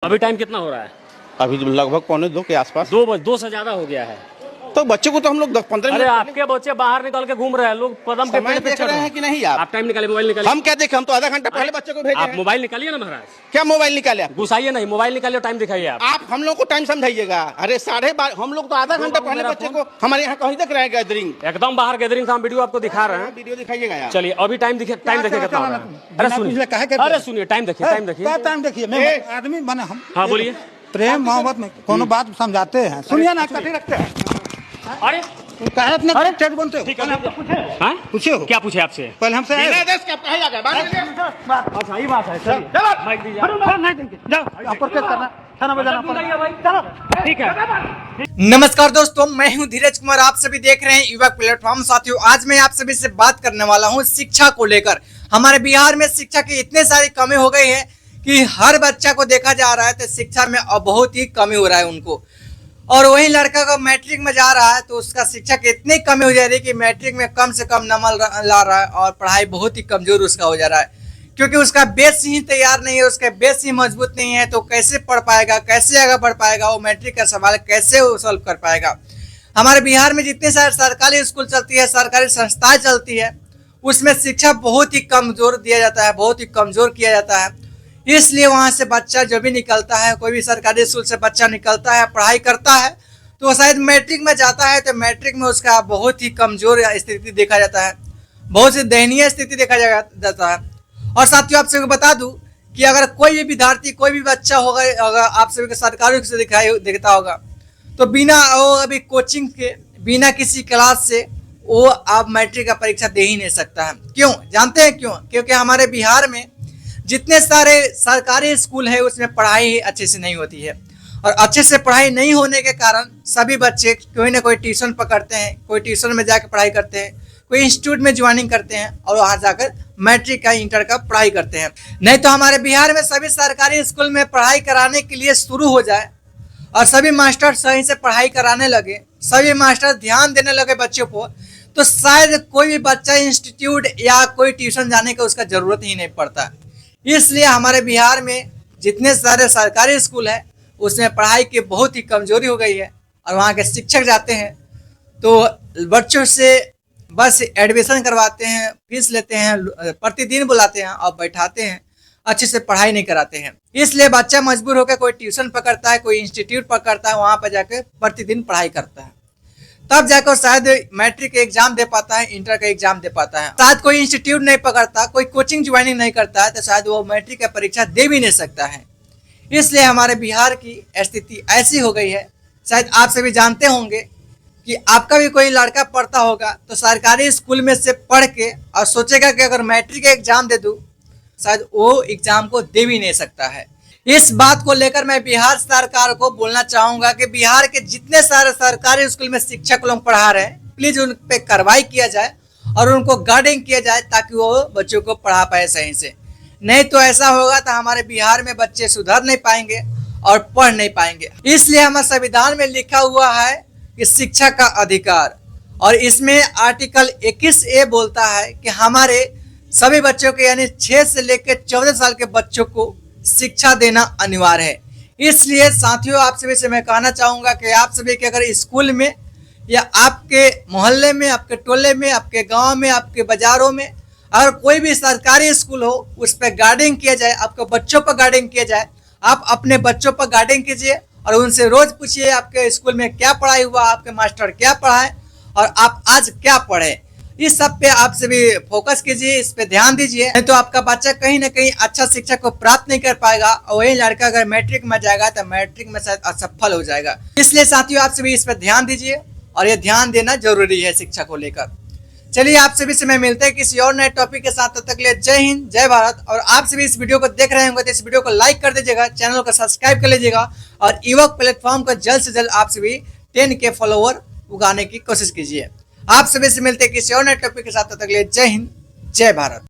अभी टाइम कितना हो रहा है? अभी लगभग 1:45 के आसपास। 2 से ज्यादा हो गया है। तो बच्चे को तो हम लोग 10-15 अरे आपके बच्चे बाहर निकल के घूम रहे हैं, लोग कदम के पेड़ पे देख चढ़ रहे हैं कि नहीं? आप टाइम निकालिए, मोबाइल निकालिए। हम क्या देखें? हम तो आधा घंटा पहले बच्चे को भेजे आप हैं। मोबाइल निकालिए ना महाराज। क्या मोबाइल निकाले? घुसाइए नहीं, मोबाइल निकालिए, टाइम दिखाइए आप हम लोग को टाइम समझाइएगा। अरे 12:30 हम लोग तो आधा घंटा पहले बच्चे को हमारे यहाँ कहीं देख रहे हैं गैदरिंग। एकदम बाहर गैदरिंग का हम वीडियो आपको दिखा रहे हैं। वीडियो दिखाइएगा यार। चलिए अभी टाइम देखिए कितना हो रहा है। अरे सुनिए टाइम देखिए, टाइम देखिए। मैं आदमी बने हम। हाँ बोलिए। प्रेम मोहब्बत में कोनो बात समझाते हैं, सुनिए ना, कटे रखते हैं। अरे कहे इतने टेट बनते हो? हाँ? पूछे हो? क्या पूछे आपसे? पहले हमसे बिना देश के आप कहीं आ गए? अच्छा ये बात है। माइक दीजिए। नहीं देंगे, जाओ ऊपर केस करना, थाना में जाना पड़ेगा। ठीक है। नमस्कार दोस्तों, मैं हूं धीरज कुमार। आप सभी देख रहे हैं युवा प्लेटफॉर्म। साथियों, आज मैं आप सभी से बात करने वाला हूं शिक्षा को लेकर। हमारे बिहार में शिक्षा की इतने सारी कमी हो गई है कि हर बच्चा को देखा जा रहा है तो शिक्षा में अब बहुत ही कमी हो रहा है उनको। और वही लड़का का मैट्रिक में जा रहा है तो उसका शिक्षा की इतनी कमी हो जा रही है कि मैट्रिक में कम से कम नंबर ला रहा है और पढ़ाई बहुत ही कमजोर उसका हो जा रहा है, क्योंकि उसका बेस ही तैयार नहीं है, उसका बेस ही मजबूत नहीं है। तो कैसे पढ़ पाएगा, कैसे आगे बढ़ पाएगा, वो मैट्रिक का सवाल कैसे वो सॉल्व कर पाएगा। हमारे बिहार में जितने सारे सरकारी स्कूल चलती है, सरकारी संस्थाएं चलती है, उसमें शिक्षा बहुत ही कमजोर दिया जाता है, बहुत ही कमजोर किया जाता है। इसलिए वहां से बच्चा जो भी निकलता है, कोई भी सरकारी स्कूल से बच्चा निकलता है, पढ़ाई करता है, तो शायद मैट्रिक में जाता है तो मैट्रिक में उसका बहुत ही कमजोर स्थिति देखा जाता है, बहुत ही दयनीय स्थिति देखा जाता है। और साथियों, आप सभी को बता दूं कि अगर कोई भी विद्यार्थी, कोई भी बच्चा होगा, अगर आप सभी को सरकारी से दिखता होगा तो बिना वो अभी कोचिंग के, बिना किसी क्लास से वो आप मैट्रिक का परीक्षा दे ही नहीं सकता है। क्यों जानते हैं? क्यों? क्योंकि हमारे बिहार में जितने सारे सरकारी स्कूल है उसमें पढ़ाई अच्छे से नहीं होती है, और अच्छे से पढ़ाई नहीं होने के कारण सभी बच्चे कोई ना कोई ट्यूशन पकड़ते हैं, कोई ट्यूशन में जाकर पढ़ाई करते हैं, कोई इंस्टीट्यूट में ज्वाइनिंग करते हैं और वहाँ जाकर मैट्रिक का, इंटर का पढ़ाई करते हैं। नहीं तो हमारे बिहार में सभी सरकारी स्कूल में पढ़ाई कराने के लिए शुरू हो जाए और सभी मास्टर सही से पढ़ाई कराने लगे, सभी मास्टर ध्यान देने लगे बच्चों को, तो शायद कोई भी बच्चा इंस्टीट्यूट या कोई ट्यूशन जाने का उसका जरूरत ही नहीं पड़ता। इसलिए हमारे बिहार में जितने सारे सरकारी स्कूल है उसमें पढ़ाई की बहुत ही कमजोरी हो गई है, और वहाँ के शिक्षक जाते हैं तो बच्चों से बस एडमिशन करवाते हैं, फीस लेते हैं, प्रतिदिन बुलाते हैं और बैठाते हैं, अच्छे से पढ़ाई नहीं कराते हैं। इसलिए बच्चा मजबूर होकर कोई ट्यूशन पकड़ता है, कोई इंस्टीट्यूट पकड़ता है, वहाँ पर जाकर प्रतिदिन पढ़ाई करता है, तब जाकर शायद मैट्रिक एग्जाम दे पाता है, इंटर का एग्जाम दे पाता है। शायद कोई इंस्टीट्यूट नहीं पकड़ता, कोई कोचिंग ज्वाइनिंग नहीं करता है तो शायद वो मैट्रिक का परीक्षा दे भी नहीं सकता है। इसलिए हमारे बिहार की स्थिति ऐसी हो गई है। शायद आप सभी जानते होंगे कि आपका भी कोई लड़का पढ़ता होगा तो सरकारी स्कूल में से पढ़ के और सोचेगा कि अगर मैट्रिक का एग्जाम दे दूँ, शायद वो एग्जाम को दे भी नहीं सकता है। इस बात को लेकर मैं बिहार सरकार को बोलना चाहूंगा कि बिहार के जितने सारे सरकारी स्कूल में शिक्षक लोग पढ़ा रहे हैं, प्लीज उन पे कार्रवाई किया जाए और उनको गार्डिंग किया जाए ताकि वो बच्चों को पढ़ा पाए सही से। नहीं तो ऐसा होगा तो हमारे बिहार में बच्चे सुधर नहीं पाएंगे और पढ़ नहीं पाएंगे। इसलिए हमारे संविधान में लिखा हुआ है कि शिक्षा का अधिकार, और इसमें आर्टिकल 21A बोलता है कि हमारे सभी बच्चों के यानी 6 से लेकर 14 साल के बच्चों को शिक्षा देना अनिवार्य है। इसलिए साथियों, आप सभी से मैं कहना चाहूंगा कि आप सभी के अगर स्कूल में या आपके मोहल्ले में, आपके टोले में, आपके गांव में, आपके बाजारों में अगर कोई भी सरकारी स्कूल हो, उस पर गार्डिंग किया जाए, आपके बच्चों पर गार्डिंग किया जाए। आप अपने बच्चों पर गार्डिंग कीजिए और उनसे रोज पूछिए आपके स्कूल में क्या पढ़ाई हुआ, आपके मास्टर क्या पढ़ाए और आप आज क्या पढ़े। इस सब पे आप सभी फोकस कीजिए, इस पे ध्यान दीजिए, नहीं तो आपका बच्चा कहीं ना कहीं अच्छा शिक्षा को प्राप्त नहीं कर पाएगा और वही लड़का अगर मैट्रिक में जाएगा तो मैट्रिक में शायद असफल हो जाएगा। इसलिए साथियों, आप सभी इस पे ध्यान दीजिए और ये ध्यान देना जरूरी है शिक्षा को लेकर। चलिए, आप सभी से मैं मिलते हैं किसी और नए टॉपिक के साथ। तब तक के लिए जय हिंद, जय भारत। और आप सभी इस वीडियो को देख रहे होंगे तो इस वीडियो को लाइक कर दीजिएगा, चैनल को सब्सक्राइब कर लीजिएगा और युवक प्लेटफॉर्म को जल्द से जल्द आप सभी 10K फॉलोवर उगाने की कोशिश कीजिए। आप सभी से मिलते हैं किसी और नए टॉपिक के साथ। तब तक के लिए जय हिंद, जय भारत।